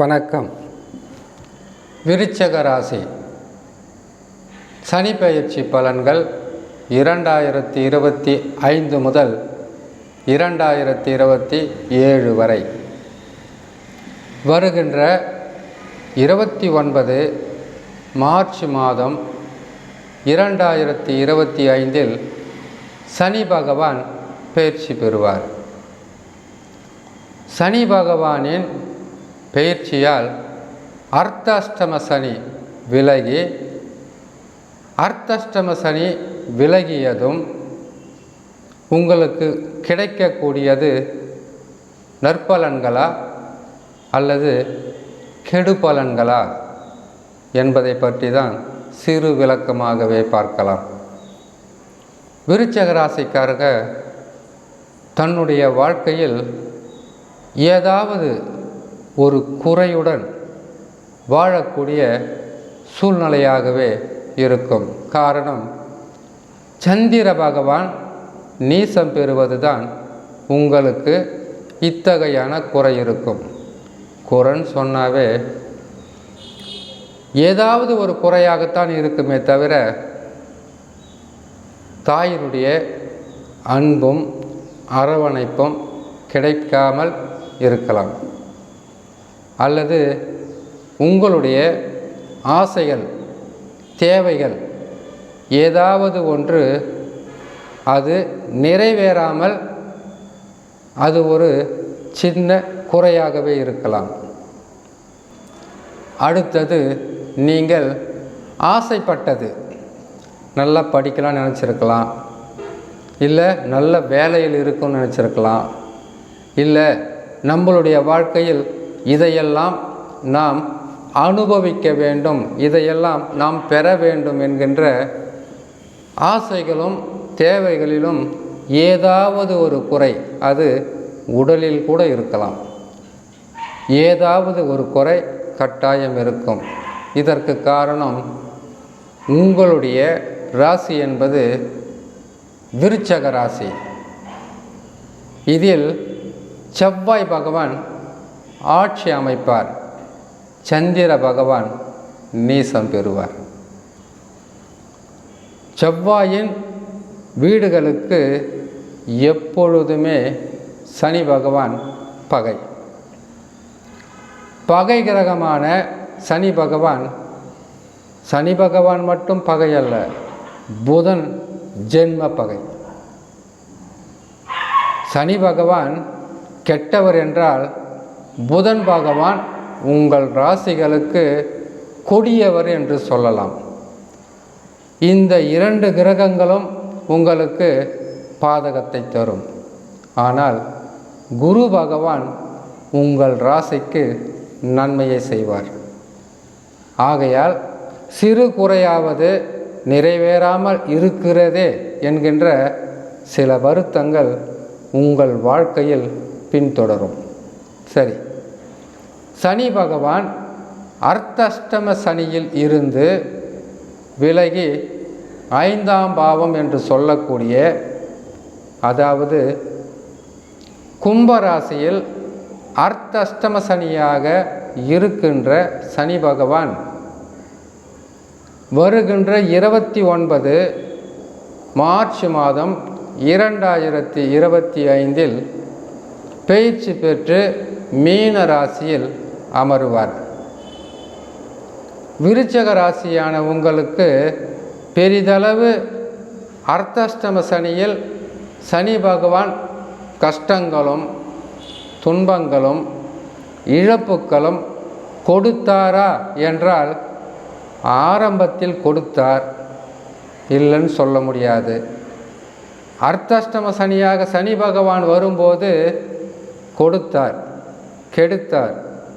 வணக்கம். விருச்சிக ராசி சனி பெயர்ச்சி பலன்கள் 2025 முதல் 2027 வரை. வருகின்ற 29 மார்ச் மாதம் 2025 சனி பகவான் பெயர்ச்சி பெறுவார். சனி பகவானின் பெயர்ச்சியால் அர்த்தாஷ்டம சனி விலகி, அர்த்தாஷ்டம சனி விலகியதும் உங்களுக்கு கிடைக்கக்கூடியது நற்பலன்களா அல்லது கெடு பலன்களா என்பதை பற்றி தான் சிறு விளக்கமாகவே பார்க்கலாம். விருச்சிக ராசிக்காரங்க தன்னுடைய வாழ்க்கையில் ஏதாவது ஒரு குறையுடன் வாழக்கூடிய சூழ்நிலையாகவே இருக்கும். காரணம், சந்திர பகவான் நீசம் பெறுவதுதான் உங்களுக்கு இத்தகையான குறை இருக்கும். குறைன்னு சொன்னாவே ஏதாவது ஒரு குறையாகத்தான் இருக்குமே தவிர தாயினுடைய அன்பும் அரவணைப்பும் கிடைக்காமல் இருக்கலாம். அல்லது உங்களுடைய ஆசைகள், தேவைகள் ஏதாவது ஒன்று அது நிறைவேறாமல் அது ஒரு சின்ன குறையாகவே இருக்கலாம். அடுத்தது, நீங்கள் ஆசைப்பட்டது நல்லா படிக்கலாம்னு நினச்சிருக்கலாம், இல்லை நல்ல வேலையில் இருக்குன்னு நினச்சிருக்கலாம், இல்லை நம்மளுடைய வாழ்க்கையில் இதையெல்லாம் நாம் அனுபவிக்க வேண்டும், இதையெல்லாம் நாம் பெற வேண்டும் என்கின்ற ஆசைகளும் தேவைகளிலும் ஏதாவது ஒரு குறை, அது உடலில் கூட இருக்கலாம், ஏதாவது ஒரு குறை கட்டாயம் இருக்கும். இதற்கு காரணம், உங்களுடைய ராசி என்பது விருச்சிக ராசி. இதில் செவ்வாய் பகவான் ஆட்சி அமைப்பார், சந்திர பகவான் நீசம் பெறுவார். செவ்வாயின் வீடுகளுக்கு எப்பொழுதுமே சனி பகவான் பகை. பகை கிரகமான சனி பகவான் மட்டும் பகை அல்ல, புதன் ஜென்ம பகை. சனி பகவான் கெட்டவர் என்றால், புதன் பகவான் உங்கள் ராசிகளுக்கு கொடியவர் என்று சொல்லலாம். இந்த இரண்டு கிரகங்களும் உங்களுக்கு பாதகத்தை தரும். ஆனால் குரு பகவான் உங்கள் ராசிக்கு நன்மையை செய்வார். ஆகையால் சிறு குறையாவது நிறைவேறாமல் இருக்கிறதே என்கின்ற சில வருத்தங்கள் உங்கள் வாழ்க்கையில் பின்தொடரும். சரி, சனி பகவான் அர்த்தாஷ்டம சனியில் இருந்து விலகி 5ஆம் பாவம் என்று சொல்லக்கூடிய, அதாவது கும்பராசியில் அர்த்தாஷ்டம சனியாக இருக்கின்ற சனி பகவான் வருகின்ற 29 மார்ச் மாதம் 2025 பெயர்ச்சி பெற்று மீன ராசியில் அமருவார். விருச்சிக ராசியான உங்களுக்கு பெரிதளவு அர்த்தாஷ்டம சனியில் சனி பகவான் கஷ்டங்களும் துன்பங்களும் இழப்புகளும் கொடுத்தாரா என்றால், ஆரம்பத்தில் கொடுத்தார், இல்லைன்னு சொல்ல முடியாது. அர்த்தாஷ்டம சனியாக சனி பகவான் வரும்போது கொடுத்தார், கெடுத்தார்,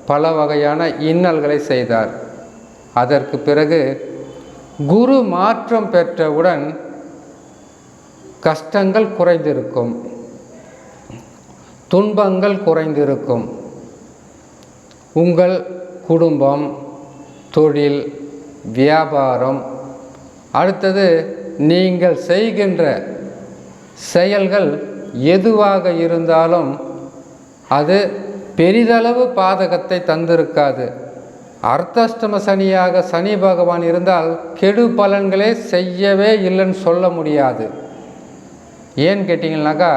பல வகையான இன்னல்களை செய்தார். அதற்கு பிறகு குரு மாற்றம் பெற்றவுடன் கஷ்டங்கள் குறைந்திருக்கும், துன்பங்கள் குறைந்திருக்கும். உங்கள் குடும்பம், தொழில், வியாபாரம், அடுத்தது நீங்கள் செய்கின்ற செயல்கள் எதுவாக இருந்தாலும் அது பெரிதளவு பாதகத்தை தந்திருக்காது. அர்த்தாஷ்டம சனியாக சனி பகவான் இருந்தால் கெடு பலன்களே செய்யவே இல்லைன்னு சொல்ல முடியாது. ஏன்னு கேட்டிங்கன்னாக்கா,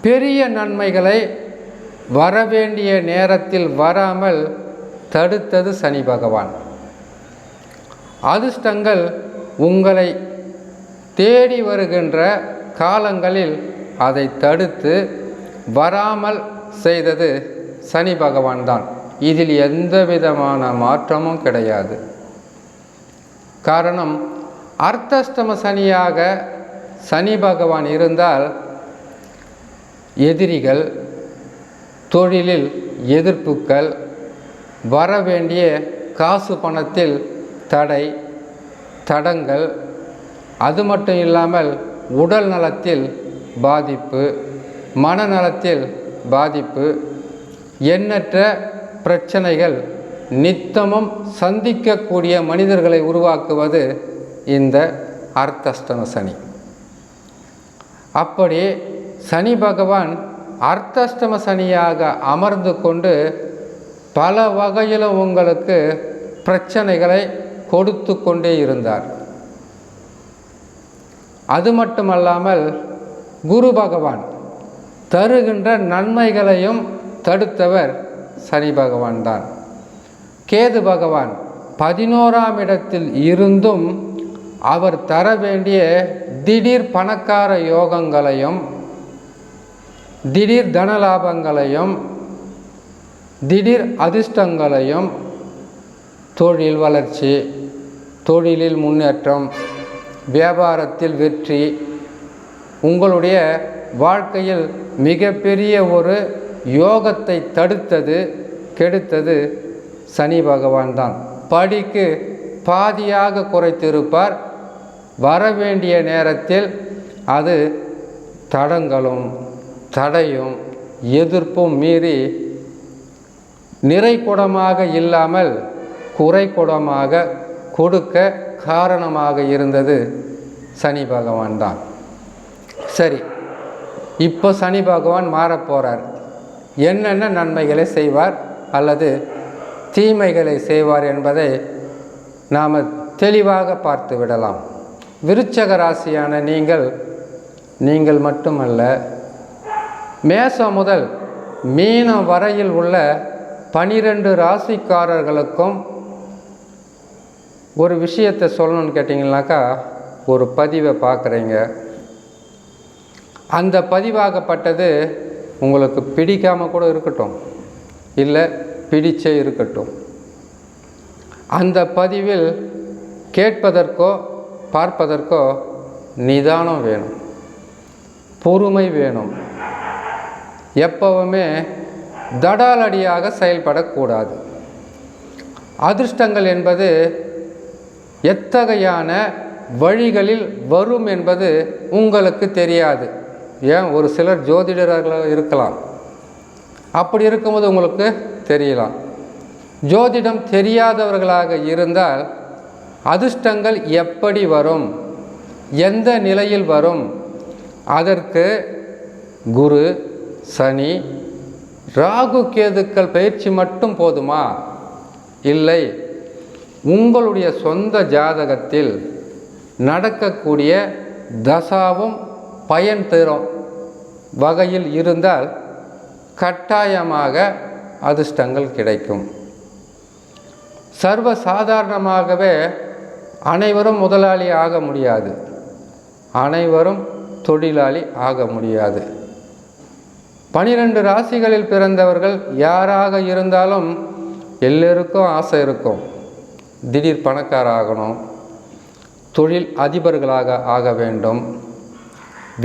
பெரிய நன்மைகளை வரவேண்டிய நேரத்தில் வராமல் தடுத்தது சனி பகவான். அதிர்ஷ்டங்கள் உங்களை தேடி வருகின்ற காலங்களில் அதை தடுத்து வராமல் செய்தது சனி பகவான் தான். இதில் எந்த விதமான மாற்றமும் கிடையாது. காரணம், அர்த்தாஷ்டம சனியாக சனி பகவான் இருந்தால் எதிரிகள், தொழிலில் எதிர்ப்புகள், வரவேண்டிய காசு பணத்தில் தடை தடங்கள், அது மட்டும் இல்லாமல் உடல் நலத்தில் பாதிப்பு, மனநலத்தில் பாதிப்பு, எண்ணற்ற பிரச்சனைகள் நித்தமும் சந்திக்கக்கூடிய மனிதர்களை உருவாக்குவது இந்த அர்த்தாஷ்டம சனி. அப்படி சனி பகவான் அர்த்தாஷ்டம சனியாக அமர்ந்து கொண்டு பல வகையில் உங்களுக்கு பிரச்சனைகளை கொடுத்து கொண்டே இருந்தார். அது மட்டுமல்லாமல் குரு பகவான் தருகின்ற நன்மைகளையும் தடுத்தவர் சனி பகவான் தான். கேது பகவான் 11ஆம் இடத்தில் இருந்தும் அவர் தர வேண்டிய திடீர் பணக்கார யோகங்களையும், திடீர் தனலாபங்களையும், திடீர் அதிர்ஷ்டங்களையும், தொழில் வளர்ச்சி, தொழிலில் முன்னேற்றம், வியாபாரத்தில் வெற்றி, உங்களுடைய வாழ்க்கையில் மிகப்பெரிய ஒரு யோகத்தை தடுத்தது, கெடுத்தது சனி பகவான் தான். படிக்கு பாதியாக குறைத்திருப்பார். வரவேண்டிய நேரத்தில் அது தடங்களும் தடையும் எதிர்ப்பும் மீறி நிறைகுடமாக இல்லாமல் குறைகுடமாக கொடுக்க காரணமாக இருந்தது சனி பகவான் தான். சரி, இப்போ சனி பகவான் மாறப்போகிறார். என்னென்ன நன்மைகளை செய்வார் அல்லது தீமைகளை செய்வார் என்பதை நாம் தெளிவாக பார்த்து விடலாம். விருச்சக ராசியான நீங்கள் மட்டுமல்ல, மேசம் முதல் மீனம் வரையில் உள்ள 12 ராசிக்காரர்களுக்கும் ஒரு விஷயத்தை சொல்லணும்னு கேட்டிங்கனாக்கா, ஒரு பதிவை பார்க்குறீங்க. அந்த பதிவாகப்பட்டது உங்களுக்கு பிடிக்காமல் கூட இருக்கட்டும், இல்லை பிடிச்சே இருக்கட்டும். அந்த பதிவில் கேட்பதற்கோ பார்ப்பதற்கோ நிதானம் வேணும், பொறுமை வேணும். எப்பவுமே தடாலடியாக செயல்படக்கூடாது. அதிர்ஷ்டங்கள் என்பது எத்தகையான வழிகளில் வரும் என்பது உங்களுக்கு தெரியாது. ஏன், ஒரு சிலர் ஜோதிடர்களாக இருக்கலாம். அப்படி இருக்கும்போது உங்களுக்கு தெரியலாம். ஜோதிடம் தெரியாதவர்களாக இருந்தால் அதிர்ஷ்டங்கள் எப்படி வரும், எந்த நிலையில் வரும், அதற்கு குரு, சனி, ராகு, கேதுக்கள் பயிற்சி மட்டும் போதுமா? இல்லை, உங்களுடைய சொந்த ஜாதகத்தில் நடக்கக்கூடிய தசாவும் பயன் தரும் வகையில் இருந்தால் கட்டாயமாக அதிர்ஷ்டங்கள் கிடைக்கும். சர்வ சாதாரணமாகவே அனைவரும் முதலாளி ஆக முடியாது, அனைவரும் தொழிலாளி ஆக முடியாது. 12 ராசிகளில் பிறந்தவர்கள் யாராக இருந்தாலும் எல்லோருக்கும் ஆசை இருக்கும். திடீர் பணக்கார ஆகணும், தொழில் அதிபர்களாக ஆக வேண்டும்,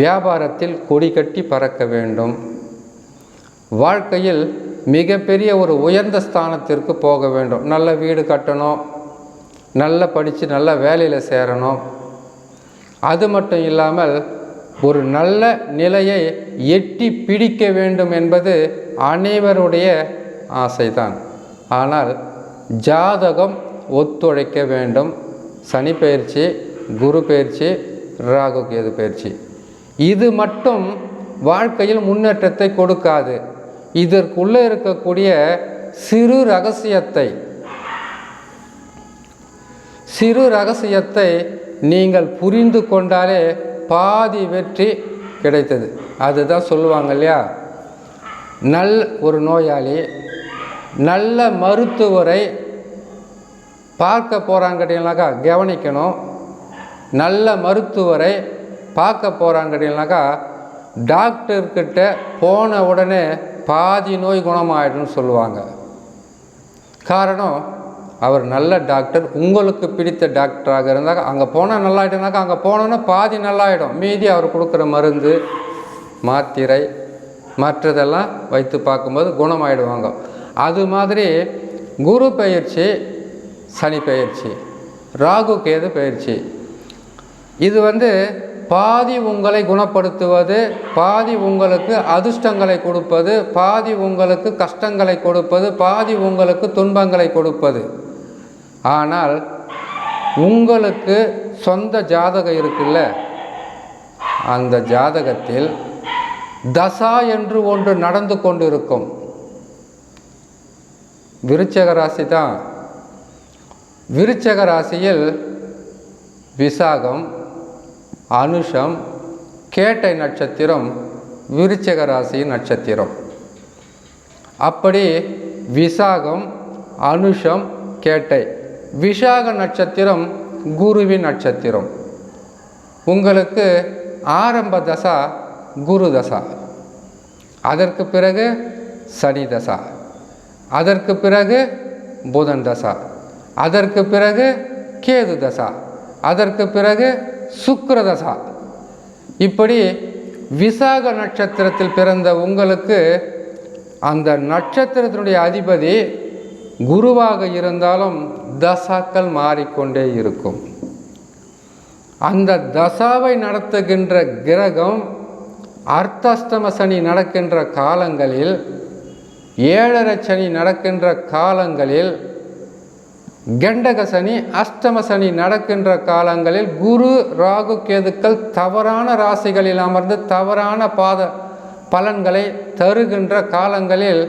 வியாபாரத்தில் கொடி கட்டி பறக்க வேண்டும், வாழ்க்கையில் மிகப்பெரிய ஒரு உயர்ந்த ஸ்தானத்திற்கு போக வேண்டும், நல்ல வீடு கட்டணும், நல்லா படித்து நல்ல வேலையில் சேரணும். அது மட்டும் இல்லாமல் ஒரு நல்ல நிலையை எட்டி பிடிக்க வேண்டும் என்பது அனைவருடைய ஆசைதான். ஆனால் ஜாதகம் ஒத்துழைக்க வேண்டும். சனி பயிற்சி, குரு பயிற்சி, ராகு கேது பயிற்சி இது மட்டும் வாழ்க்கையில் முன்னேற்றத்தை கொடுக்காது. இதற்குள்ளே இருக்கக்கூடிய சிறு ரகசியத்தை நீங்கள் புரிந்து கொண்டாலே பாதி வெற்றி கிடைத்தது. அதுதான் சொல்லுவாங்க இல்லையா, ஒரு நோயாளி நல்ல மருத்துவரை பார்க்க போகிறாங்கன்னாக்கா கவனிக்கணும். நல்ல மருத்துவரை பார்க்க போகிறாங்கன்னாக்கா டாக்டர்கிட்ட போன உடனே பாதி நோய் குணமாயிடும்னு சொல்லுவாங்க. காரணம், அவர் நல்ல டாக்டர், உங்களுக்கு பிடித்த டாக்டராக இருந்தால் அங்கே போனால் நல்லாயிடுனாக்கா அங்கே போனோன்னா பாதி நல்லாயிடும். மீதி அவர் கொடுக்குற மருந்து மாத்திரை மற்றதெல்லாம் வைத்து பார்க்கும்போது குணமாயிடுவாங்க. அது மாதிரி குரு பயிற்சி, சனி பயிற்சி, ராகு கேது பயிற்சி, இது பாதி உங்களை குணப்படுத்துவது, பாதி உங்களுக்கு அதிர்ஷ்டங்களை கொடுப்பது, பாதி உங்களுக்கு கஷ்டங்களை கொடுப்பது, பாதி உங்களுக்கு துன்பங்களை கொடுப்பது. ஆனால் உங்களுக்கு சொந்த ஜாதகம் இருக்குல்ல, அந்த ஜாதகத்தில் தசா என்று ஒன்று நடந்து கொண்டிருக்கும். விருச்சக ராசி தான். விருச்சக ராசியில் விசாகம், அனுஷம், கேட்டை நட்சத்திரம் விருச்சக ராசியின் நட்சத்திரம். அப்படி விசாகம், அனுஷம், கேட்டை, விசாக நட்சத்திரம் குருவின் நட்சத்திரம். உங்களுக்கு ஆரம்ப தசா குரு தசா, அதற்கு பிறகு சனி தசா, அதற்கு பிறகு புதன் தசா, அதற்கு பிறகு கேது தசா, அதற்கு பிறகு சுக்கிர தசா. இப்படி விசாக நட்சத்திரத்தில் பிறந்த உங்களுக்கு அந்த நட்சத்திரத்தினுடைய அதிபதி குருவாக இருந்தாலும் தசாக்கள் மாறிக்கொண்டே இருக்கும். அந்த தசாவை நடத்துகின்ற கிரகம் அர்த்தாஷ்டம சனி நடக்கின்ற காலங்களில், 7.5 சனி நடக்கின்ற காலங்களில், கண்டக சனி, அஷ்டம சனி நடக்கின்ற காலங்களில் குரு ராகு கேதுக்கள் தவறான ராசிகளில் அமர்ந்து தவறான பலன்களை தருகின்ற காலங்களில்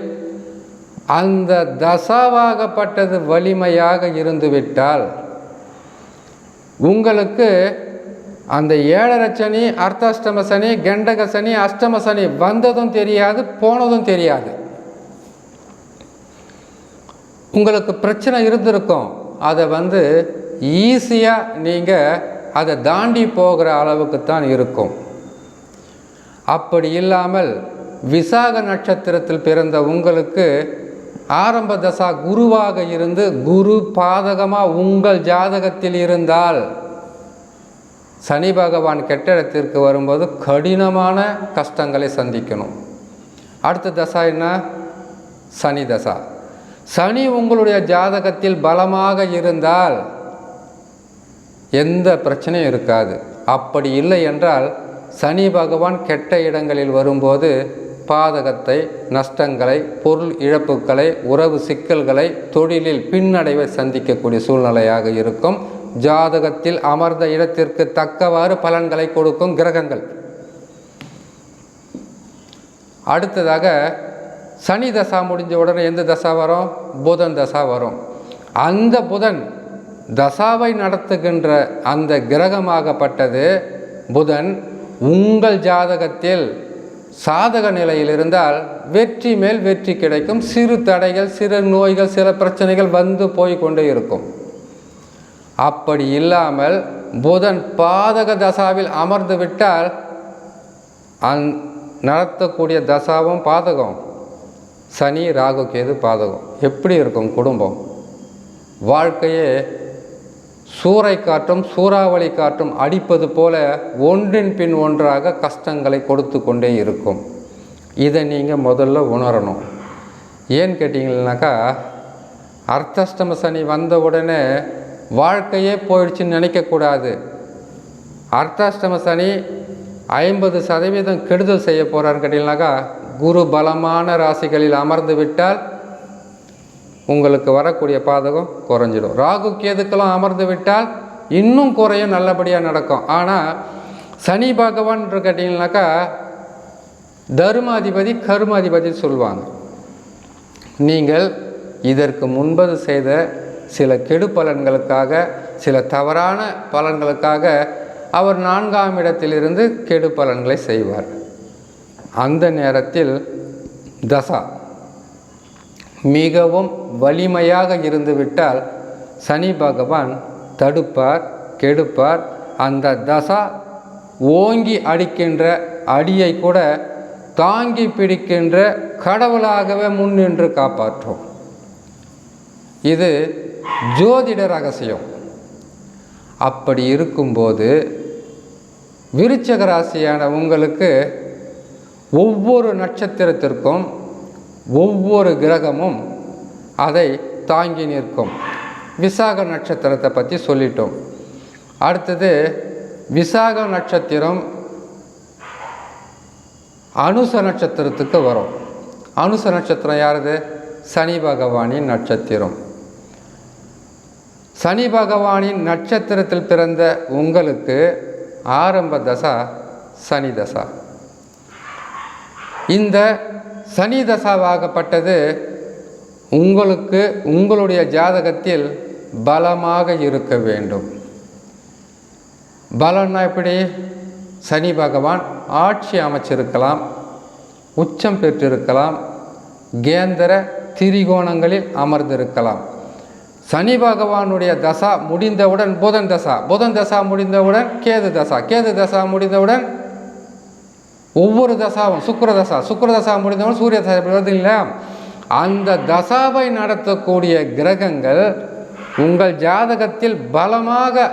அந்த தசாவாகப்பட்டது வலிமையாக இருந்துவிட்டால் உங்களுக்கு அந்த 7.5 சனி, அர்த்தாஷ்டம சனி, கண்டக சனி, அஷ்டம சனி வந்ததும் தெரியாது, போனதும் தெரியாது. உங்களுக்கு பிரச்சனை இருந்திருக்கும், அதை ஈஸியாக நீங்கள் அதை தாண்டி போகிற அளவுக்குத்தான் இருக்கும். அப்படி இல்லாமல் விசாக நட்சத்திரத்தில் பிறந்த உங்களுக்கு ஆரம்ப தசா குருவாக இருந்து குரு பாதகமாக உங்கள் ஜாதகத்தில் இருந்தால் சனி பகவான் கெட்ட இடத்திற்கு வரும்போது கடினமான கஷ்டங்களை சந்திக்கணும். அடுத்த தசா என்ன? சனி தசா. சனி உங்களுடைய ஜாதகத்தில் பலமாக இருந்தால் எந்த பிரச்சனையும் இருக்காது. அப்படி இல்லை என்றால் சனி பகவான் கெட்ட இடங்களில் வரும்போது பாதகத்தை, நஷ்டங்களை, பொருள் இழப்புகளை, உறவு சிக்கல்களை, தொழிலில் பின்னடைவை சந்திக்கக்கூடிய சூழ்நிலையாக இருக்கும். ஜாதகத்தில் அமர்ந்த இடத்திற்கு தக்கவாறு பலன்களை கொடுக்கும் கிரகங்கள். அடுத்ததாக சனி தசா முடிஞ்ச உடனே எந்த தசா வரும்? புதன் தசா வரும். அந்த புதன் தசாவை நடத்துகின்ற அந்த கிரகமாகப்பட்டது புதன் உங்கள் ஜாதகத்தில் சாதக நிலையில் இருந்தால் வெற்றி மேல் வெற்றி கிடைக்கும். சிறு தடைகள், சிறு நோய்கள், சில பிரச்சனைகள் வந்து போய் கொண்டே இருக்கும். அப்படி இல்லாமல் புதன் பாதக தசாவில் அமர்ந்து விட்டால் நடத்தக்கூடிய தசாவும் பாதகம். சனி ராகு கேது பாதகம். எப்படி இருக்கும் குடும்பம்? வாழ்க்கையே சூறை காற்றும் சூறாவளி காற்றும் அடிப்பது போல ஒன்றின் பின் ஒன்றாக கஷ்டங்களை கொடுத்து கொண்டே இருக்கும். இதை நீங்கள் முதல்ல உணரணும். ஏன்னு கேட்டிங்கன்னாக்கா, அர்த்தாஷ்டம சனி வந்த உடனே வாழ்க்கையே போயிடுச்சுன்னு நினைக்கக்கூடாது. அர்த்தாஷ்டம சனி 50% கெடுதல் செய்ய போகிறான்னு கேட்டிங்கனாக்கா, குரு பலமான ராசிகளில் அமர்ந்து விட்டால் உங்களுக்கு வரக்கூடிய பாதகம் குறைஞ்சிடும். ராகு கேதுக்கெல்லாம் அமர்ந்து விட்டால் இன்னும் குறையும், நல்லபடியாக நடக்கும். ஆனால் சனி பகவான் கேட்டிங்கனாக்கா தர்மாதிபதி கர்மாதிபதி சொல்லுவாங்க. நீங்கள் இதற்கு முன்பது செய்த சில கெடு பலன்களுக்காக, சில தவறான பலன்களுக்காக அவர் 4ஆம் இடத்திலிருந்து கெடு பலன்களை செய்வார். அந்த நேரத்தில் தசா மிகவும் வலிமையாக இருந்துவிட்டால் சனி பகவான் தடுப்பார், கெடுப்பார். அந்த தசா ஓங்கி அடிக்கின்ற அடியை கூட தாங்கி பிடிக்கின்ற கடவுளாகவே முன்னின்று காப்பாற்றும். இது ஜோதிட ரகசியம். அப்படி இருக்கும்போது விருச்சிக ராசியான உங்களுக்கு ஒவ்வொரு நட்சத்திரத்திற்கும் ஒவ்வொரு கிரகமும் அதை தாங்கி நிற்கும். விசாக நட்சத்திரத்தை பற்றி சொல்லிட்டோம். அடுத்தது விசாக நட்சத்திரம் அனுச நட்சத்திரத்துக்கு வரும். அனுச நட்சத்திரம் யாருது? சனி பகவானின் நட்சத்திரம். சனி பகவானின் நட்சத்திரத்தில் பிறந்த உங்களுக்கு ஆரம்ப தசா சனி தசா. இந்த சனி தசாவாகப்பட்டது உங்களுக்கு உங்களுடைய ஜாதகத்தில் பலமாக இருக்க வேண்டும். பலன்னா எப்படி? சனி பகவான் ஆட்சி அமைச்சிருக்கலாம், உச்சம் பெற்றிருக்கலாம், கேந்திர திரிகோணங்களில் அமர்ந்திருக்கலாம். சனி பகவானுடைய தசா முடிந்தவுடன் புதன் தசா, புதன் தசா முடிந்தவுடன் கேது தசா, கேது தசா முடிந்தவுடன் ஒவ்வொரு தசாவும் சுக்கிர தசா, சுக்கிர தசா முடிந்தவுடன் சூரிய தசா வருது இல்லையா? அந்த தசாவை நடத்தக்கூடிய கிரகங்கள் உங்கள் ஜாதகத்தில் பலமாக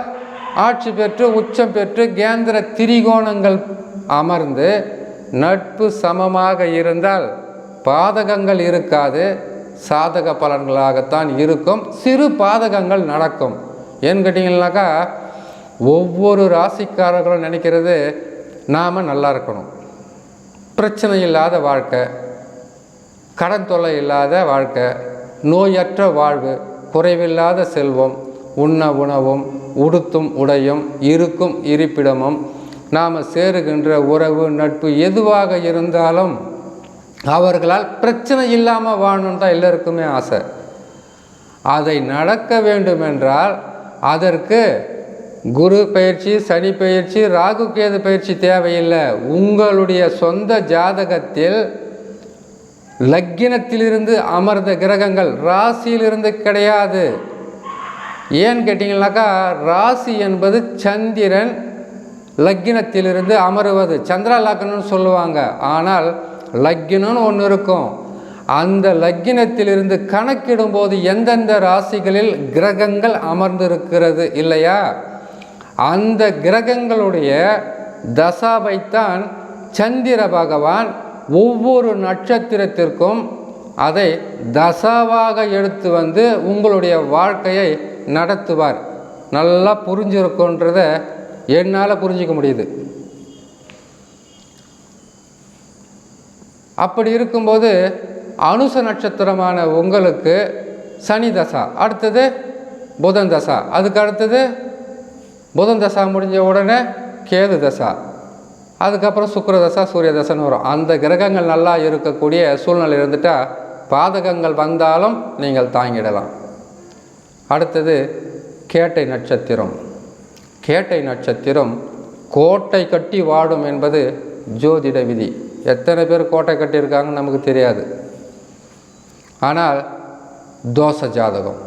ஆட்சி பெற்று உச்சம் பெற்று கேந்திர திரிகோணங்கள் அமர்ந்து நட்பு சமமாக இருந்தால் பாதகங்கள் இருக்காது, சாதக பலன்களாகத்தான் இருக்கும். சிறு பாதகங்கள் நடக்கும். ஏன்னு கேட்டிங்கன்னாக்கா, ஒவ்வொரு ராசிக்காரர்களும் நினைக்கிறது நாம் நல்லா இருக்கணும், பிரச்சனை இல்லாத வாழ்க்கை, கடன் தொல்லை இல்லாத வாழ்க்கை, நோயற்ற வாழ்வு, குறைவில்லாத செல்வம், உண்ண உணவும் உடுத்தும் உடையும் இருக்கும் இருப்பிடமும், நாம் சேருகின்ற உறவு நட்பு எதுவாக இருந்தாலும் அவர்களால் பிரச்சனை இல்லாமல் வாழணும் தான் எல்லோருக்குமே ஆசை. அதை நடக்க வேண்டுமென்றால் அதற்கு குரு பயிற்சி, சனி பயிற்சி, ராகு கேது பயிற்சி தேவையில்லை. உங்களுடைய சொந்த ஜாதகத்தில் லக்கினத்திலிருந்து அமர்ந்த கிரகங்கள் ராசியிலிருந்து கிடையாது. ஏன்னு கேட்டிங்கனாக்கா, ராசி என்பது சந்திரன் லக்கினத்திலிருந்து அமருவது, சந்திரா லக்னம்னு சொல்லுவாங்க. ஆனால் லக்கினம்னு ஒன்று இருக்கும். அந்த லக்கினத்திலிருந்து கணக்கிடும்போது எந்தெந்த ராசிகளில் கிரகங்கள் அமர்ந்திருக்கிறது இல்லையா, அந்த கிரகங்களுடைய தசாவைத்தான் சந்திர பகவான் ஒவ்வொரு நட்சத்திரத்திற்கும் அதை தசாவாக எடுத்து வந்து உங்களுடைய வாழ்க்கையை நடத்துவார். நல்லா புரிஞ்சிருக்குன்றத என்னால் புரிஞ்சிக்க முடியுது. அப்படி இருக்கும்போது அனுச நட்சத்திரமான உங்களுக்கு சனி தசா, அடுத்தது புதன் தசா, அதுக்கு அடுத்தது புதன் தசா முடிஞ்ச உடனே கேது தசா, அதுக்கப்புறம் சுக்கிர தசா, சூரிய தசான்னு வரும். அந்த கிரகங்கள் நல்லா இருக்கக்கூடிய சூழ்நிலை இருந்துட்டால் பாதகங்கள் வந்தாலும் நீங்கள் தாங்கிடலாம். அடுத்தது கேட்டை நட்சத்திரம். கேட்டை நட்சத்திரம் கோட்டை கட்டி வாடும் என்பது ஜோதிட விதி. எத்தனை பேர் கோட்டை கட்டியிருக்காங்கன்னு நமக்கு தெரியாது. ஆனால் தோஷ ஜாதகம்,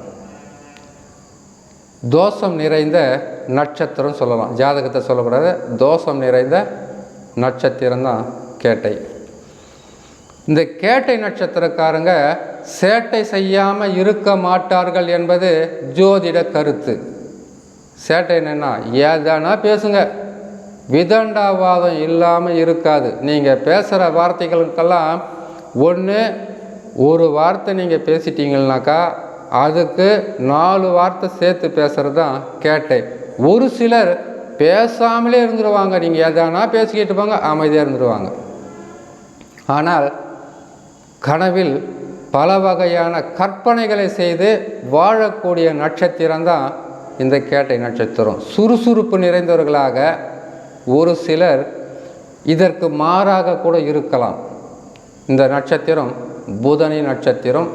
தோஷம் நிறைந்த நட்சத்திரம் சொல்லலாம், ஜாதகத்தை சொல்லக்கூடாது. தோஷம் நிறைந்த நட்சத்திரம்தான் கேட்டை. இந்த கேட்டை நட்சத்திரக்காரங்க சேட்டை செய்யாமல் இருக்க மாட்டார்கள் என்பது ஜோதிட கருத்து. சேட்டை என்னென்னா, ஏதானா பேசுங்க, விதண்டாவாதம் இல்லாமல் இருக்காது. நீங்கள் பேசுகிற வார்த்தைகளுக்கெல்லாம் ஒரு வார்த்தை நீங்கள் பேசிட்டீங்கன்னாக்கா அதுக்கு 4 வார்த்தை சேர்த்து பேசுகிறது தான் கேட்டை. ஒரு சிலர் பேசாமலே இருந்துருவாங்க, நீங்கள் எதானா பேசிக்கிட்டு போங்க, அமைதியாக இருந்துருவாங்க. ஆனால் கனவில் பல வகையான கற்பனைகளை செய்து வாழக்கூடிய நட்சத்திரம்தான் இந்த கேட்டை நட்சத்திரம். சுறுசுறுப்பு நிறைந்தவர்களாக ஒரு சிலர் இதற்கு மாறாக கூட இருக்கலாம். இந்த நட்சத்திரம் புதனின் நட்சத்திரம்,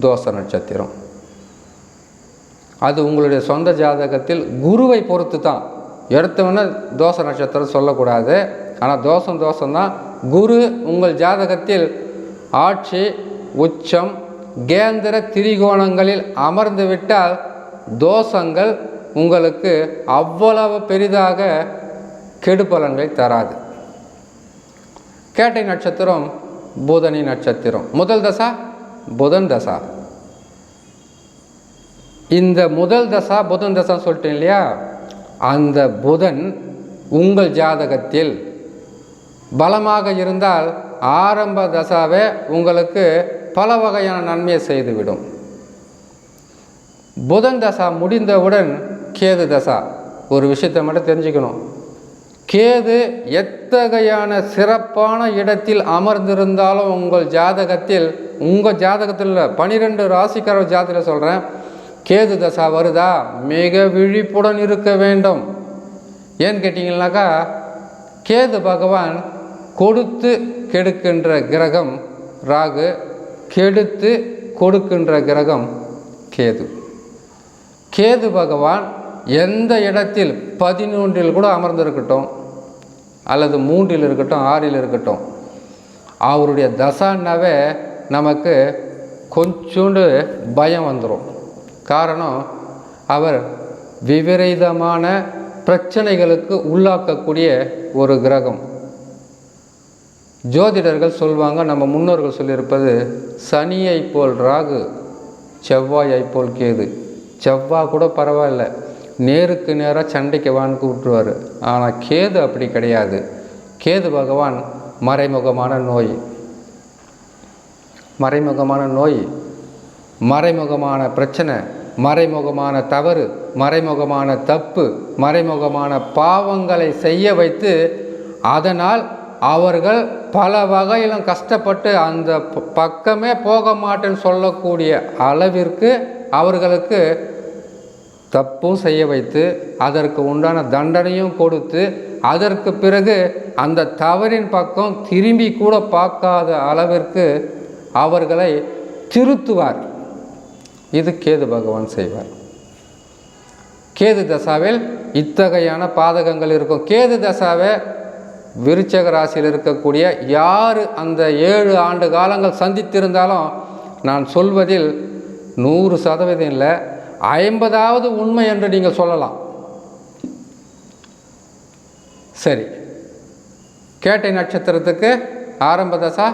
தோஷ நட்சத்திரம். அது உங்களுடைய சொந்த ஜாதகத்தில் குருவை பொறுத்து தான். எடுத்தவொன்னே தோஷ நட்சத்திரம் சொல்லக்கூடாது. ஆனால் தோஷம்தான். குரு உங்கள் ஜாதகத்தில் ஆட்சி, உச்சம், கேந்திர திரிகோணங்களில் அமர்ந்து விட்டால் தோஷங்கள் உங்களுக்கு அவ்வளவு பெரிதாக கெடுபலன்களை தராது. கேட்டை நட்சத்திரம் புதனி நட்சத்திரம். முதல் தசா புதன் தசா. இந்த முதல் தசா புதன் தசா சொல்லிட்டேன் இல்லையா, அந்த புதன் உங்கள் ஜாதகத்தில் பலமாக இருந்தால் ஆரம்ப தசாவே உங்களுக்கு பல வகையான நன்மையை செய்துவிடும். புதன் தசா முடிந்தவுடன் கேது தசா. ஒரு விஷயத்தை மட்டும் தெரிஞ்சுக்கணும். கேது எத்தகையான சிறப்பான இடத்தில் அமர்ந்திருந்தாலும் உங்கள் ஜாதகத்தில் 12 ராசிக்கார ஜாதகத்தில் சொல்கிறேன், கேது தசா வருதா மிக விழிப்புடன் இருக்க வேண்டும். ஏன்னு கேட்டிங்கன்னாக்கா, கேது பகவான் கொடுத்து கெடுக்கின்ற கிரகம் ராகு, கெடுத்து கொடுக்கின்ற கிரகம் கேது. கேது பகவான் எந்த இடத்தில் 11 கூட அமர்ந்திருக்கட்டும், அல்லது 3 இருக்கட்டும், 6 இருக்கட்டும், அவருடைய தசான்னாவே நமக்கு கொஞ்சோண்டு பயம் வந்துடும். காரணம், அவர் விபரீதமான பிரச்சனைகளுக்கு உள்ளாக்கக்கூடிய ஒரு கிரகம். ஜோதிடர்கள் சொல்வாங்க, நம்ம முன்னோர்கள் சொல்லியிருப்பது, சனியை போல் ராகு, செவ்வாயை போல் கேது. செவ்வாய் கூட பரவாயில்ல, நேருக்கு நேராக சண்டைக்கு வான்னு கூப்பிட்டுருவார். ஆனால் கேது அப்படி கிடையாது. கேது பகவான் மறைமுகமான நோய், மறைமுகமான பிரச்சனை, மறைமுகமான தவறு, மறைமுகமான தப்பு, மறைமுகமான பாவங்களை செய்ய வைத்து அதனால் அவர்கள் பல வகையிலும் கஷ்டப்பட்டு அந்த பக்கமே போக மாட்டேன்னு சொல்லக்கூடிய அளவிற்கு அவர்களுக்கு தப்பும் செய்ய வைத்து அதற்கு உண்டான தண்டனையும் கொடுத்து அதற்கு பிறகு அந்த தவறின் பக்கம் திரும்பி கூட பார்க்காத அளவிற்கு அவர்களை திருத்துவார். இது கேது பகவான் செய்வார். கேது தசாவில் இத்தகையான பாதகங்கள் இருக்கும். கேது தசாவை விருச்சக ராசியில் இருக்கக்கூடிய யார் அந்த 7 ஆண்டு காலங்கள் சந்தித்திருந்தாலும் நான் சொல்வதில் 100% இல்லை, 50வது உண்மை என்று நீங்கள் சொல்லலாம். சரி, கேட்டை நட்சத்திரத்துக்கு ஆரம்ப தசா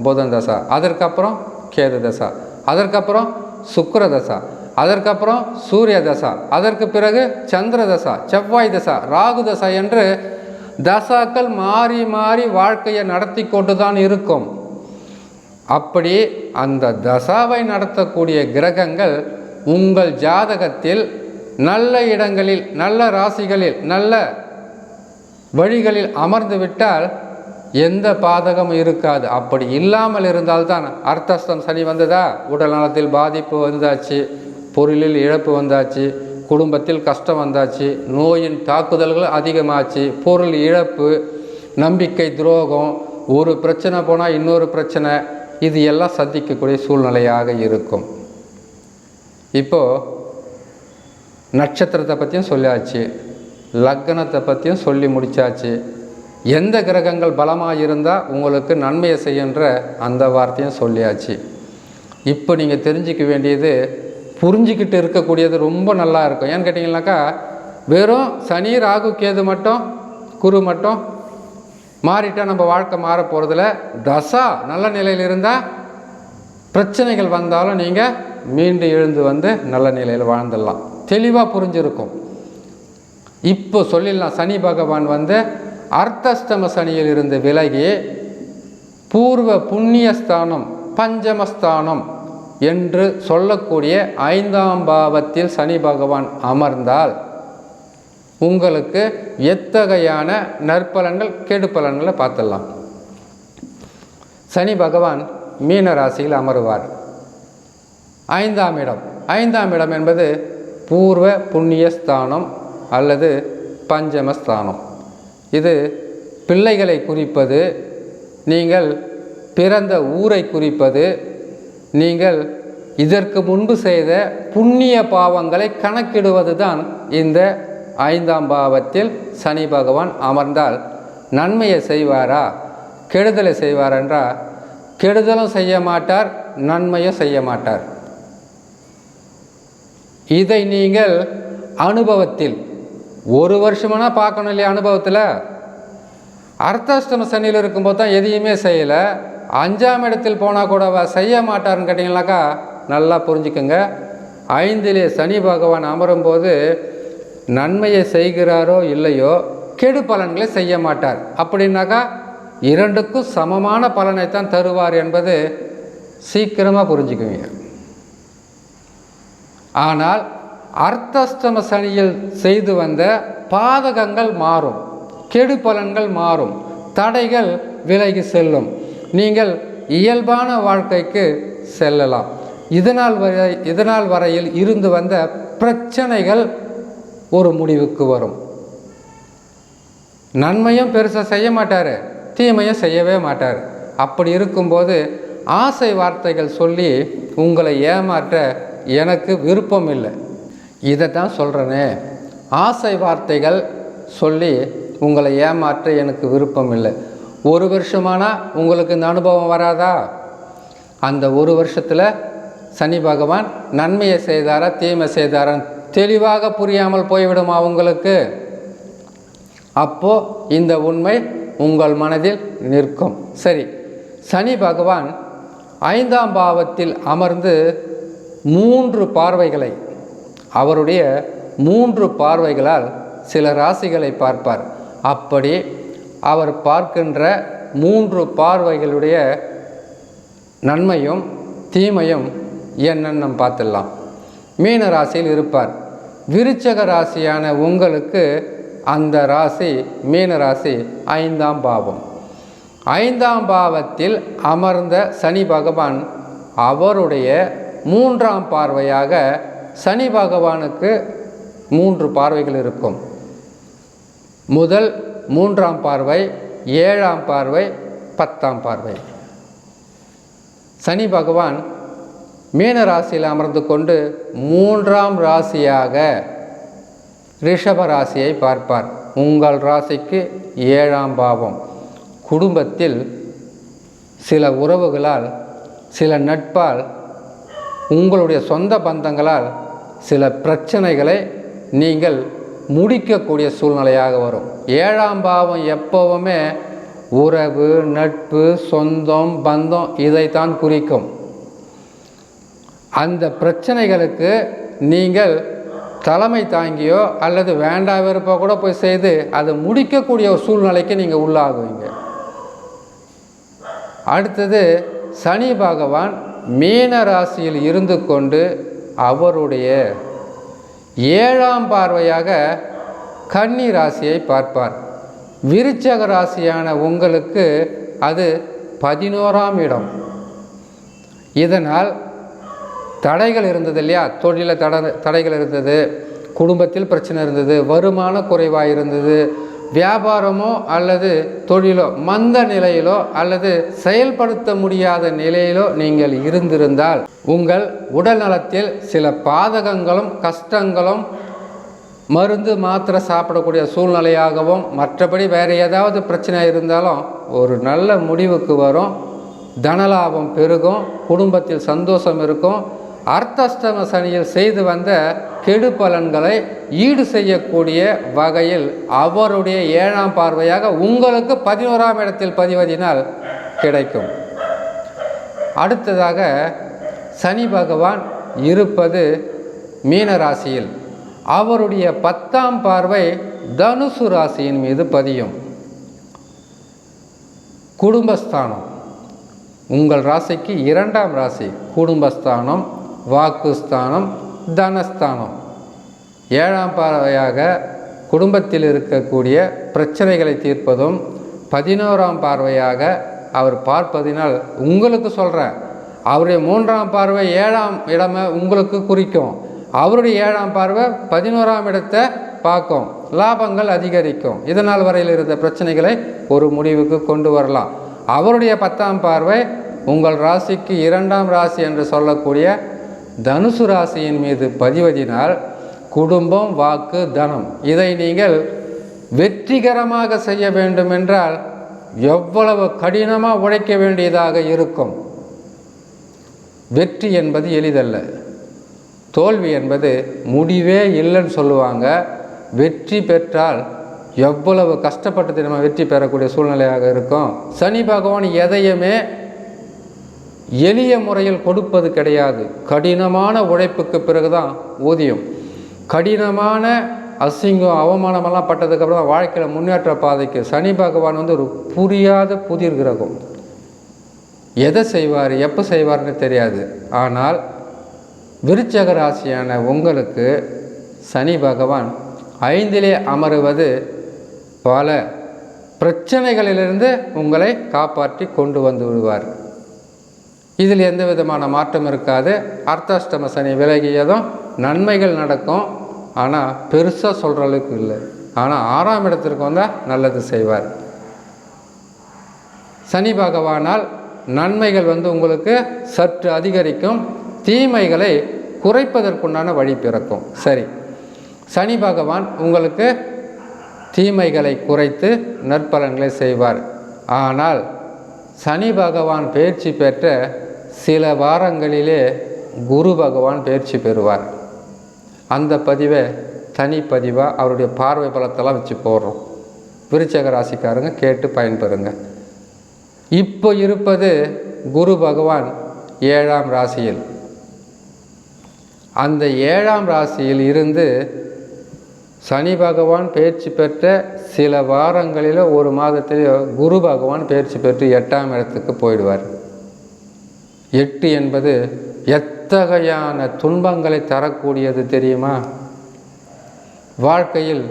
புதன் தசா, அதற்கப்புறம் கேது தசா, அதற்கப்புறம் சுக்கிர தசா, அதற்கப்புறம் சூரிய தசா, அதற்கு பிறகு சந்திர தசா, செவ்வாய் தசா, ராகு தசா என்று தசாக்கள் மாறி மாறி வாழ்க்கையை நடத்தி கொண்டு தான் இருக்கும். அப்படி அந்த தசாவை நடத்தக்கூடிய கிரகங்கள் உங்கள் ஜாதகத்தில் நல்ல இடங்களில், நல்ல ராசிகளில், நல்ல வழிகளில் அமர்ந்து விட்டால் எந்த பாதகமும் இருக்காது. அப்படி இல்லாமல் இருந்தால்தான், அர்த்தஸ்தம் சனி வந்ததா, உடல் நலத்தில் பாதிப்பு வந்தாச்சு, பொருளில் இழப்பு வந்தாச்சு, குடும்பத்தில் கஷ்டம் வந்தாச்சு, நோயின் தாக்குதல்கள் அதிகமாச்சு, பொருள் இழப்பு, நம்பிக்கை துரோகம், ஒரு பிரச்சனை போனால் இன்னொரு பிரச்சனை, இது எல்லாம் சந்திக்கக்கூடிய சூழ்நிலையாக இருக்கும். இப்போது நட்சத்திரத்தை பற்றியும் சொல்லியாச்சு, லக்னத்தை பற்றியும் சொல்லி முடித்தாச்சு. எந்த கிரகங்கள் பலமாக இருந்தால் உங்களுக்கு நன்மையை செய்கின்ற அந்த வார்த்தையும் சொல்லியாச்சு. இப்போ நீங்கள் தெரிஞ்சிக்க வேண்டியது, புரிஞ்சிக்கிட்டு இருக்கக்கூடியது ரொம்ப நல்லா இருக்கும். ஏன்னு கேட்டிங்கனாக்கா, வெறும் சனி ராகு கேது மட்டும், குரு மட்டும் மாறிட்டால் நம்ம வாழ்க்கை மாற போகிறதில்ல. தசா நல்ல நிலையில் இருந்தால் பிரச்சனைகள் வந்தாலும் நீங்கள் மீண்டு எழுந்து வந்து நல்ல நிலையில் வாழ்ந்துடலாம். தெளிவாக புரிஞ்சிருக்கும். இப்போ சொல்லிடலாம், சனி பகவான் வந்து அர்த்தஸ்தம சனியில் இருந்து விலகி பூர்வ புண்ணியஸ்தானம், பஞ்சமஸ்தானம் என்று சொல்லக்கூடிய 5ஆம் பாவத்தில் சனி பகவான் அமர்ந்தால் உங்களுக்கு எத்தகையான நற்பலன்கள் கெடுபலன்களை பார்த்துடலாம். சனி பகவான் மீன ராசியில் அமருவார். 5ஆம் இடம். 5ஆம் இடம் என்பது பூர்வ புண்ணியஸ்தானம் அல்லது பஞ்சமஸ்தானம். இது பிள்ளைகளை குறிப்பது, நீங்கள் பிறந்த ஊரை குறிப்பது, நீங்கள் இதற்கு முன்பு செய்த புண்ணிய பாவங்களை கணக்கிடுவது தான் இந்த 5ஆம் பாவத்தில் சனி பகவான் அமர்ந்தால் நன்மையை செய்வாரா கெடுதலை செய்வார் என்றால் கெடுதலும் செய்ய மாட்டார், நன்மையும் செய்ய மாட்டார். இதை நீங்கள் அனுபவத்தில் ஒரு வருஷமானா பார்க்கணும் இல்லையா? அனுபவத்தில் அர்த்தாஷ்டம சனியில் இருக்கும்போது தான் எதையுமே செய்யலை, 5ஆம் இடத்தில் போனால் கூட செய்ய மாட்டார்னு கேட்டிங்கனாக்கா நல்லா புரிஞ்சுக்கோங்க. 5லே சனி பகவான் அமரும்போது நன்மையை செய்கிறாரோ இல்லையோ கெடு பலன்களை செய்ய மாட்டார். அப்படின்னாக்கா இரண்டுக்கும் சமமான பலனைத்தான் தருவார் என்பது சீக்கிரமாக புரிஞ்சுக்குவீங்க. ஆனால் அர்த்தாஷ்டம சனியில் செய்து வந்த பாதகங்கள் மாறும், கெடு பலன்கள் மாறும், தடைகள் விலகி செல்லும், நீங்கள் இயல்பான வாழ்க்கைக்கு செல்லலாம். இதனால் வரையில் இருந்து வந்த பிரச்சனைகள் ஒரு முடிவுக்கு வரும். நன்மையும் பெருசாக செய்ய மாட்டார், தீமையும் செய்யவே மாட்டார். அப்படி இருக்கும்போது ஆசை வார்த்தைகள் சொல்லி உங்களை ஏமாற்ற எனக்கு விருப்பம் இல்லை. இதை தான் சொல்கிறேனே, ஆசை வார்த்தைகள் சொல்லி உங்களை ஏமாற்ற எனக்கு விருப்பம் இல்லை. ஒரு வருஷமானால் உங்களுக்கு இந்த அனுபவம் வராதா? அந்த ஒரு வருஷத்தில் சனி பகவான் நன்மையை செய்தாரா தீமை செய்தாரான்னு தெளிவாக புரியாமல் போய்விடுமா உங்களுக்கு? அப்போது இந்த உண்மை உங்கள் மனதில் நிற்கும். சரி, சனி பகவான் 5ஆம் பாவத்தில் அமர்ந்து 3 பார்வைகளை, அவருடைய 3 பார்வைகளால் சில ராசிகளை பார்ப்பார். அப்படி அவர் பார்க்கின்ற 3 பார்வைகளுடைய நன்மையும் தீமையும் என்னன்னு நம்ம பார்த்துடலாம். மீன ராசியில் இருப்பார். விருச்சக ராசியான உங்களுக்கு அந்த ராசி மீன ராசி 5ஆம் பாவம். 5ஆம் பாவத்தில் அமர்ந்த சனி பகவான் அவருடைய 3ஆம் பார்வையாக சனி பகவானுக்கு 3 பார்வைகள் இருக்கும். முதல் 3ஆம் பார்வை, 7ஆம் பார்வை, 10ஆம் பார்வை. சனி பகவான் மீன ராசியில் அமர்ந்து கொண்டு 3ஆம் ராசியாக ரிஷப ராசியை பார்ப்பார். உங்கள் ராசிக்கு 7ஆம் பாவம். குடும்பத்தில் சில உறவுகளால், சில நட்பால், உங்களுடைய சொந்த பந்தங்களால் சில பிரச்சனைகளை நீங்கள் முடிக்கக்கூடிய சூழ்நிலையாக வரும். 7ஆம் பாவம் எப்போவுமே உறவு, நட்பு, சொந்தம், பந்தம் இதைத்தான் குறிக்கும். அந்த பிரச்சனைகளுக்கு நீங்கள் தலைமை தாங்கியோ அல்லது வேண்டா வெறுப்போ கூட போய் செய்து அதை முடிக்கக்கூடிய ஒரு சூழ்நிலைக்கு நீங்கள் உள்ளாகுவீங்க. அடுத்தது சனி பகவான் மீன ராசியில் இருந்து கொண்டு அவருடைய 7ஆம் பார்வையாக கன்னி ராசியை பார்ப்பார். விருச்சக ராசியான உங்களுக்கு அது 11ஆம் இடம். இதனால் தடைகள் இருந்தது இல்லையா? தொழிலில் தடைகள் இருந்தது, குடும்பத்தில் பிரச்சனை இருந்தது, வருமான குறைவாக இருந்தது, வியாபாரமோ அல்லது தொழிலோ மந்த நிலையிலோ அல்லது செயல்படுத்த முடியாத நிலையிலோ நீங்கள் இருந்திருந்தால் உங்கள் உடல் நலத்தில் சில பாதகங்களும் கஷ்டங்களும் மருந்து மாத்திரை சாப்பிடக்கூடிய சூழ்நிலையாகவும் மற்றபடி வேறு ஏதாவது பிரச்சனை இருந்தாலும் ஒரு நல்ல முடிவுக்கு வரும். தனலாபம் பெருகும், குடும்பத்தில் சந்தோஷம் இருக்கும். அர்த்தாஷ்டம சனியில் செய்து வந்த கெடு பலன்களை ஈடு செய்யக்கூடிய வகையில் அவருடைய 7ஆம் பார்வையாக உங்களுக்கு 11ஆம் இடத்தில் பதிவதினால் கிடைக்கும். அடுத்ததாக சனி பகவான் இருப்பது மீன ராசியில். அவருடைய 10ஆம் பார்வை தனுசு ராசியின் மீது பதியும். குடும்பஸ்தானம் உங்கள் ராசிக்கு 2ஆம் ராசி. குடும்பஸ்தானம், வாக்குஸ்தானம், தனஸ்தானம். 7ஆம் பார்வையாக குடும்பத்தில் இருக்கக்கூடிய பிரச்சனைகளை தீர்ப்பதும் 11ஆம் பார்வையாக அவர் பார்ப்பதினால் உங்களுக்கு சொல்கிறேன், அவருடைய 3ஆம் பார்வை 7ஆம் இடமே உங்களுக்கு குறிக்கும். அவருடைய 7ஆம் பார்வை 11ஆம் இடத்தை பார்க்கும். லாபங்கள் அதிகரிக்கும். இதனால் வரையில் இருந்த பிரச்சனைகளை ஒரு முடிவுக்கு கொண்டு வரலாம். அவருடைய 10ஆம் பார்வை உங்கள் ராசிக்கு 2ஆம் ராசி என்று சொல்லக்கூடிய தனுசு ராசியின் மீது பதிவதினால் குடும்பம், வாக்கு, தனம் இதை நீங்கள் வெற்றிகரமாக செய்ய வேண்டுமென்றால் எவ்வளவு கடினமாக உழைக்க வேண்டியதாக இருக்கும். வெற்றி என்பது எளிதல்ல, தோல்வி என்பது முடிவே இல்லைன்னு சொல்லுவாங்க. வெற்றி பெற்றால் எவ்வளவு கஷ்டப்பட்டு நம்ம வெற்றி பெறக்கூடிய சூழ்நிலையாக இருக்கும். சனி பகவான் எதையுமே எளிய முறையில் கொடுப்பது கிடையாது. கடினமான உழைப்புக்கு பிறகுதான் ஊதியம். கடினமான அசிங்கம், அவமானமெல்லாம் பட்டதுக்கப்புறம் தான் வாழ்க்கையில் முன்னேற்ற பாதைக்கு. சனி பகவான் ஒரு புரியாத புதிர் கிரகம். எதை செய்வார், எப்போ செய்வார்னு தெரியாது. ஆனால் விருச்சக ராசியான உங்களுக்கு சனி பகவான் 5லே அமருவது பல பிரச்சனைகளிலிருந்து உங்களை காப்பாற்றி கொண்டு வந்து விடுவார். இதில் எந்த விதமான மாற்றம் இருக்காது. அர்த்தாஷ்டம சனி விலகியதும் நன்மைகள் நடக்கும். ஆனால் பெருசாக சொல்கிற அளவுக்கு இல்லை. ஆனால் 6ஆம் இடத்திற்கு வந்தால் நல்லது செய்வார். சனி பகவானால் நன்மைகள் உங்களுக்கு சற்று அதிகரிக்கும், தீமைகளை குறைப்பதற்குண்டான வழி பிறக்கும். சரி, சனி பகவான் உங்களுக்கு தீமைகளை குறைத்து நற்பலன்களை செய்வார். ஆனால் சனி பகவான் பயிற்சி பெற்ற சில வாரங்களிலே குரு பகவான் பயிற்சி பெறுவார். அந்த பதிவை தனிப்பதிவாக அவருடைய பார்வை பலத்தெல்லாம் வச்சு போடுறோம். விருச்சக ராசிக்காரங்க கேட்டு பயன்பெறுங்க. இப்போ இருப்பது குரு பகவான் 7ஆம் ராசியில். அந்த 7ஆம் ராசியில் இருந்து சனி பகவான் பயிற்சி பெற்ற சில வாரங்களில் ஒரு மாதத்திலேயோ குரு பகவான் பயிற்சி பெற்று 8ஆம் இடத்துக்கு போயிடுவார். 8 என்பது எத்தகையான துன்பங்களை தரக்கூடியது தெரியுமா? வாழ்க்கையில்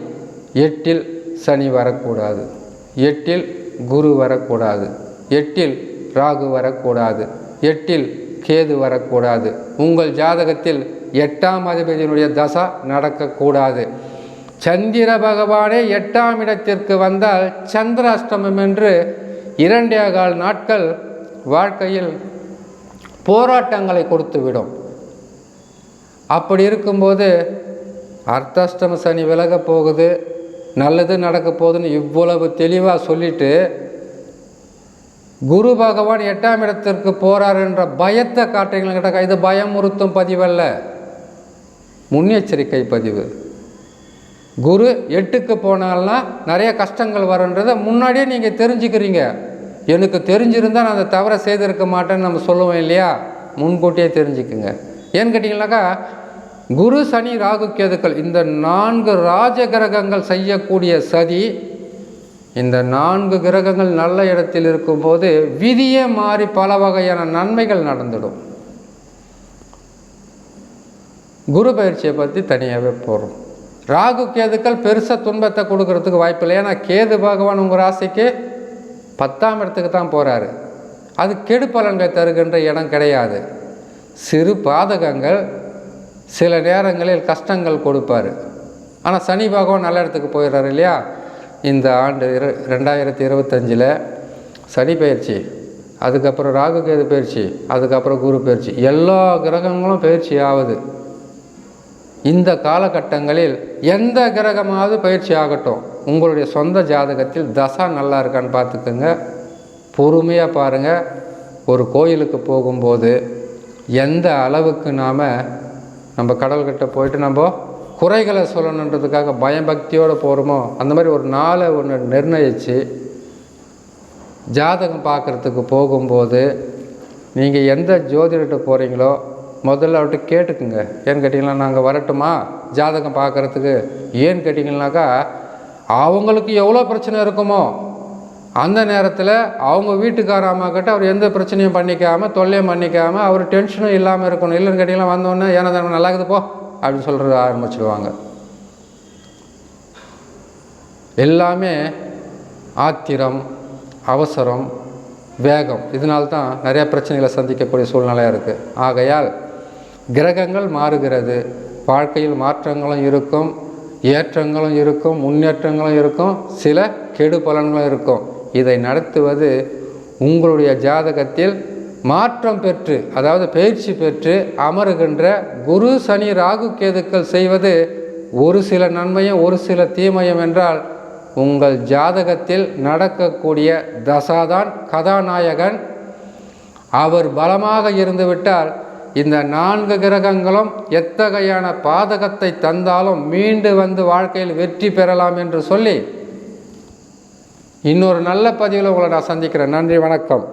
8ல் சனி வரக்கூடாது, 8ல் குரு வரக்கூடாது, 8ல் ராகு வரக்கூடாது, 8ல் கேது வரக்கூடாது. உங்கள் ஜாதகத்தில் 8ஆம் அதிபதியினுடைய தசா நடக்கக்கூடாது. சந்திர பகவானே 8ஆம் இடத்திற்கு வந்தால் சந்திராஷ்டமம் என்று 2.25 நாட்கள் வாழ்க்கையில் போராட்டங்களை கொடுத்துவிடும். அப்படி இருக்கும்போது அர்த்தாஷ்டம சனி விலக போகுது, நல்லது நடக்க போகுதுன்னு இவ்வளவு தெளிவாக சொல்லிட்டு குரு பகவான் 8ஆம் இடத்திற்கு போகிறார் என்ற பயத்தை காட்டுறீங்களா? இது பயமுறுத்தும் பதிவல்ல, முன்னெச்சரிக்கை பதிவு. குரு 8க்கு போனால்னா நிறைய கஷ்டங்கள் வருன்றதை முன்னாடியே நீங்கள் தெரிஞ்சுக்கிறீங்க. எனக்கு தெரிஞ்சிருந்தால் நான் அந்த தவறை செய்திருக்க மாட்டேன்னு நம்ம சொல்லுவோம் இல்லையா? முன்கூட்டியே தெரிஞ்சுக்குங்க. ஏன்னு கேட்டிங்கனாக்கா, குரு, சனி, ராகு, கேதுக்கள் இந்த 4 ராஜ கிரகங்கள் செய்யக்கூடிய சதி, இந்த 4 கிரகங்கள் நல்ல இடத்தில் இருக்கும்போது விதியே மாறி பல வகையான நன்மைகள் நடந்துடும். குரு பயிற்சியை பற்றி தனியாகவே போகிறோம். ராகு கேதுக்கள் பெருசாக துன்பத்தை கொடுக்கறதுக்கு வாய்ப்பு இல்லை. ஏன்னா கேது பகவான் உங்கள் ராசிக்கு 10ஆம் இடத்துக்கு தான் போகிறாரு. அது கெடு பலன்களை தருகின்ற இடம் கிடையாது. சிறு பாதகங்கள், சில நேரங்களில் கஷ்டங்கள் கொடுப்பார். ஆனால் சனி பகவான் நல்ல இடத்துக்கு போயிடுறாரு இல்லையா? இந்த ஆண்டு 2025 சனி பயிற்சி, அதுக்கப்புறம் ராகு கேது பயிற்சி, அதுக்கப்புறம் குரு பயிற்சி, எல்லா கிரகங்களும் பயிற்சி ஆகுது. இந்த காலகட்டங்களில் எந்த கிரகமாவது பயிற்சி ஆகட்டும், உங்களுடைய சொந்த ஜாதகத்தில் தசா நல்லா இருக்கான்னு பார்த்துக்குங்க. பொறுமையாக பாருங்கள். ஒரு கோயிலுக்கு போகும்போது எந்த அளவுக்கு நம்ம கடல்கிட்ட போயிட்டு நம்ம குறைகளை சொல்லணுன்றதுக்காக பயபக்தியோடு போகிறோமோ, அந்த மாதிரி ஒரு நாளை ஒன்று நிர்ணயித்து ஜாதகம் பார்க்குறதுக்கு போகும்போது நீங்கள் எந்த ஜோதிடர்கிட்ட போகிறீங்களோ முதல்ல அவர்கிட்ட கேட்டுக்குங்க. ஏன்னு கேட்டிங்கன்னா, நாங்கள் வரட்டுமா ஜாதகம் பார்க்குறதுக்கு? ஏன்னு கேட்டிங்கனாக்கா, அவங்களுக்கு எவ்வளோ பிரச்சனை இருக்குமோ அந்த நேரத்தில் அவங்க வீட்டுக்கார அம்மாக்கிட்ட அவர் எந்த பிரச்சனையும் பண்ணிக்காமல், தொல்லையும் பண்ணிக்காமல், அவர் டென்ஷனும் இல்லாமல் இருக்கணும். இல்லைன்னு கேட்டிங்கன்னா, வந்தோடனே ஏன்னா தானே நல்லா இருக்குது போ அப்படின்னு சொல்கிறது ஆரம்பிச்சிடுவாங்க. எல்லாமே ஆத்திரம், அவசரம், வேகம், இதனால்தான் நிறையா பிரச்சனைகளை சந்திக்கக்கூடிய சூழ்நிலையாக இருக்குது. ஆகையால் கிரகங்கள் மாறுகிறது, வாழ்க்கையில் மாற்றங்களும் இருக்கும், ஏற்றங்களும் இருக்கும், முன்னேற்றங்களும் இருக்கும், சில கெடு பலன்களும் இருக்கும். இதை நடத்துவது உங்களுடைய ஜாதகத்தில் மாற்றம் பெற்று, அதாவது பயிற்சி பெற்று அமருகின்ற குரு சனி ராகு கேதுக்கள் செய்வது ஒரு சில நன்மையும் ஒரு சில தீமையும் என்றால் உங்கள் ஜாதகத்தில் நடக்கக்கூடிய தசாதான் கதாநாயகன். அவர் பலமாக இருந்துவிட்டால் இந்த 4 கிரகங்களும் எத்தகையான பாதகத்தை தந்தாலும் மீண்டு வந்து வாழ்க்கையில் வெற்றி பெறலாம் என்று சொல்லி இன்னொரு நல்ல பதிவில் உங்களை நான் சந்திக்கிறேன். நன்றி, வணக்கம்.